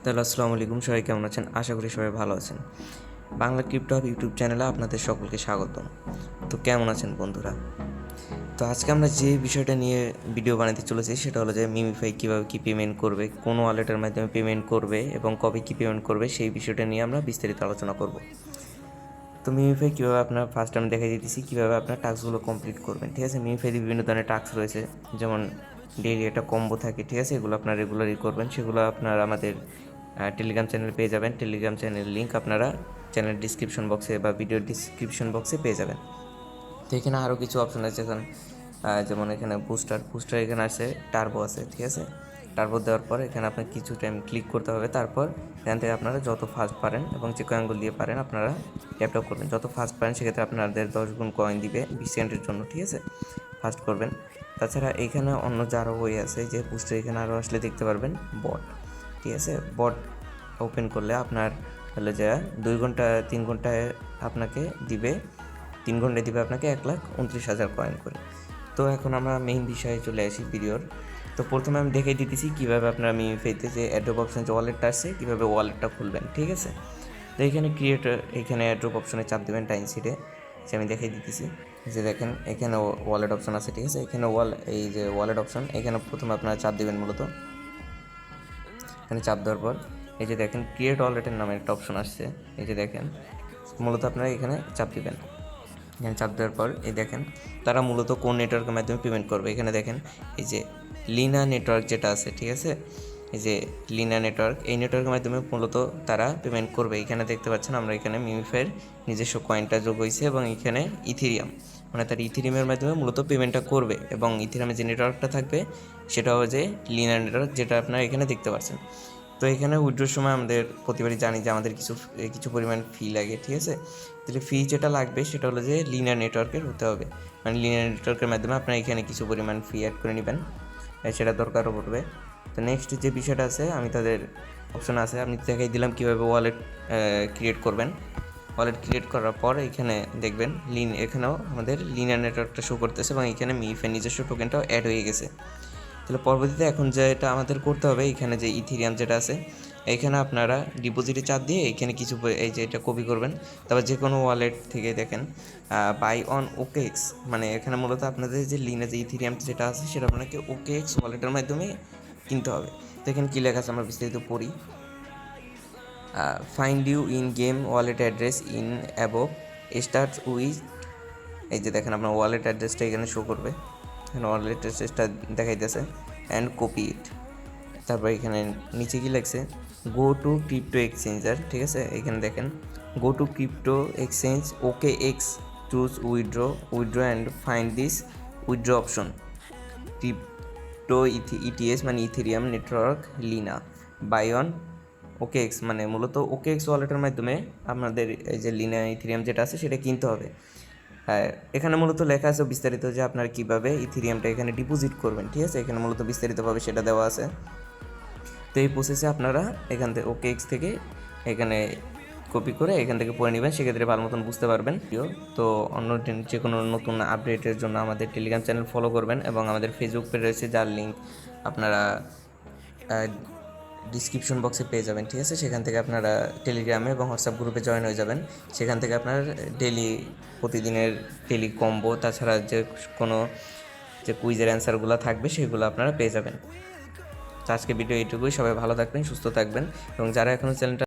তাহলে আসসালামু আলাইকুম, সবাই কেমন আছেন? আশা করি সবাই ভালো আছেন। বাংলা ক্রিপ্টো হাব ইউটিউব চ্যানেলে আপনাদের সকলকে স্বাগতম। তো কেমন আছেন বন্ধুরা? তো আজকে আমরা যে বিষয়টা নিয়ে ভিডিও বানাতে চলেছি সেটা হলো যে মিমিফাই কীভাবে কী পেমেন্ট করবে, কোন ওয়ালেটের মাধ্যমে পেমেন্ট করবে এবং কবে কী পেমেন্ট করবে সেই বিষয়টা নিয়ে আমরা বিস্তারিত আলোচনা করব। তো মিমিফাই কীভাবে আপনার ফার্স্ট আমি দেখাই দিতেছি কীভাবে আপনার টাস্কগুলো কমপ্লিট করবেন, ঠিক আছে? মিমিফাইতে বিভিন্ন ধরনের টাস্ক রয়েছে, যেমন ডেইলি একটা কম্বো থাকে, ঠিক আছে? এগুলো আপনার রেগুলারই করবেন, সেগুলো আপনার আমাদের টেলিগ্রাম চ্যানেল পেয়ে যাবেন। টেলিগ্রাম চ্যানেলের লিঙ্ক আপনারা চ্যানেল ডিসক্রিপশন বক্সে বা ভিডিও ডিসক্রিপশন বক্সে পেয়ে যাবেন। তো এখানে আরও কিছু অপশন আছে, যেমন এখানে বুস্টার এখানে আছে, টার্বো আছে, ঠিক আছে? টার্বো দেওয়ার পর এখানে আপনার কিছু টাইম ক্লিক করতে হবে, তারপর এখান থেকে আপনারা যত ফাস্ট পারেন এবং যে কয়েনগুলো দিয়ে পারেন আপনারা ট্যাপ করবেন। যত ফাস্ট পারেন সেক্ষেত্রে আপনাদের 10 গুণ কয়েন দিবে 20 সেকেন্ডের জন্য, ঠিক আছে? ফাস্ট করবেন। তাছাড়া এখানে অন্য যারও বই আছে, যে বুস্টার এখানে আরও আসলে দেখতে পারবেন বট, ঠিক আছে? বট ওপেন করলে আপনার হলে যে 2 ঘন্টা 3 ঘন্টায় আপনাকে দিবে 3 ঘন্টায় দিবে আপনাকে 1,29,000 কয়েন করে। তো এখন আমরা মেইন বিষয়ে চলে আসি ভিডিওর। তো প্রথমে আমি দেখিয়ে দিতেছি কীভাবে আপনারা মিমিফাইতে যে অ্যাড্রপ অপশন যে ওয়ালেটটা আছে কীভাবে ওয়ালেটটা খুলবেন, ঠিক আছে? তো এখানে এখানে অ্যাড্রপ অপশনে চাপ দেবেন টাইম সিটে, যে আমি দেখিয়ে দিতেছি। যে দেখেন এখানে ওয়ালেট অপশন আছে, ঠিক আছে? এখানে এই যে ওয়ালেট অপশন, এখানে প্রথমে আপনারা চাপ দেবেন। মূলত এখানে চাপ দেওয়ার পর এই যে দেখেন ক্রিয়েট ওয়ালেটের নামে একটা অপশন আসছে, এই যে দেখেন। মূলত আপনারা এখানে চাপ দিবেন। এখানে চাপ দেওয়ার পর এই দেখেন তারা মূলত কোন নেটওয়ার্কের মাধ্যমে পেমেন্ট করবে। এখানে দেখেন এই যে লিনা নেটওয়ার্ক যেটা আছে, ঠিক আছে? এই যে লিনা নেটওয়ার্ক, এই নেটওয়ার্কের মাধ্যমে মূলত তারা পেমেন্ট করবে। এখানে দেখতে পাচ্ছেন আমরা এখানে মিমিফাইয়ের নিজস্ব কয়েনটা যোগ হয়েছে এবং এখানে ইথেরিয়াম, মানে তার ইথেরিয়ামের মাধ্যমে মূলত পেমেন্টটা করবে। এবং ইথেরিয়ামের যে নেটওয়ার্কটা থাকবে সেটা হচ্ছে লিনা নেটওয়ার্ক, যেটা আপনারা এখানে দেখতে পাচ্ছেন। তো এখানে উইথড্রোর সময় আমাদের প্রতিবারই জানি যে আমাদের কিছু পরিমাণ ফি লাগে, ঠিক আছে? তাহলে ফি যেটা লাগবে সেটা হলো যে লিনিয়ার নেটওয়ার্কের হতে হবে, মানে লিনিয়ার নেটওয়ার্কের মাধ্যমে আপনারা এখানে কিছু পরিমাণ ফি অ্যাড করে নেবেন, সেটা দরকারও পড়বে। তো নেক্সট যে বিষয়টা আছে, আমি তাদের অপশন আছে, আমি দেখাই দিলাম কীভাবে ওয়ালেট ক্রিয়েট করবেন। ওয়ালেট ক্রিয়েট করার পর এখানে দেখবেন এখানেও আমাদের লিনিয়ার নেটওয়ার্কটা শো করতেছে এবং এখানে মিমিফাই নিজস্ব টোকেনটাও অ্যাড হয়ে গেছে। তাহলে পরবর্তীতে এখন যেটা আমাদের করতে হবে, এখানে যে ইথেরিয়াম যেটা আছে এখানে আপনারা ডিপোজিটে চাপ দিয়ে এখানে কিছু এই যে এটা কপি করবেন। তারপর যে কোনো ওয়ালেট থেকে দেখেন বাই অন ওকেএক্স, মানে এখানে মূলত আপনাদের যে লিনে যে ইথেরিয়াম যেটা আছে সেটা আপনাকে ওকেএক্স ওয়ালেটের মাধ্যমে কিনতে হবে। তো এখানে কী লেখা আছে আমরা বিস্তারিত পড়ি। Find you in game wallet address in above start with, এই যে দেখেন আপনার ওয়ালেট অ্যাড্রেসটা এখানে শো করবে, এখানে ওয়ালেট অ্যাড্রেসটা দেখাইতেছে অ্যান্ড কপি ইট। তারপর এখানে নিচে কি লাগছে, গো টু ক্রিপ্টো এক্সচেঞ্জার, ঠিক আছে? এখানে দেখেন go to crypto exchange OKX, choose withdraw and find this withdraw option crypto ETS মানে ইথেরিয়াম নেটওয়ার্ক লিনা বাই অন ওকেএক্স, মানে মূলত ওকেএক্স ওয়ালেটের মাধ্যমে আপনাদের এই যে লিনা ইথেরিয়াম যেটা আছে সেটা কিনতে হবে। হ্যাঁ, এখানে মূলত লেখা আছে বিস্তারিত যে আপনারা কীভাবে ইথেরিয়ামটা এখানে ডিপোজিট করবেন, ঠিক আছে? এখানে মূলত বিস্তারিতভাবে সেটা দেওয়া আছে। তো এই প্রসেসে আপনারা এখান থেকে ওকেএক্স থেকে এখানে কপি করে এখান থেকে পড়ে নেবেন, সেক্ষেত্রে ভালো মতন বুঝতে পারবেন। তো অন্য যে কোনো নতুন আপডেটের জন্য আমাদের টেলিগ্রাম চ্যানেল ফলো করবেন এবং আমাদের ফেসবুক পেজ রয়েছে যার লিঙ্ক আপনারা ডিসক্রিপশন বক্সে পেয়ে যাবেন, ঠিক আছে? সেখান থেকে আপনারা টেলিগ্রামে এবং হোয়াটসঅ্যাপ গ্রুপে জয়েন হয়ে যাবেন। সেখান থেকে আপনার প্রতিদিনের ডেলি কম্বো, তাছাড়া যে কোনো যে কুইজের অ্যান্সারগুলো থাকবে সেগুলো আপনারা পেয়ে যাবেন। তো আজকে ভিডিও এইটুকুই, সবাই ভালো থাকবেন, সুস্থ থাকবেন এবং যারা এখনও চ্যানেলটা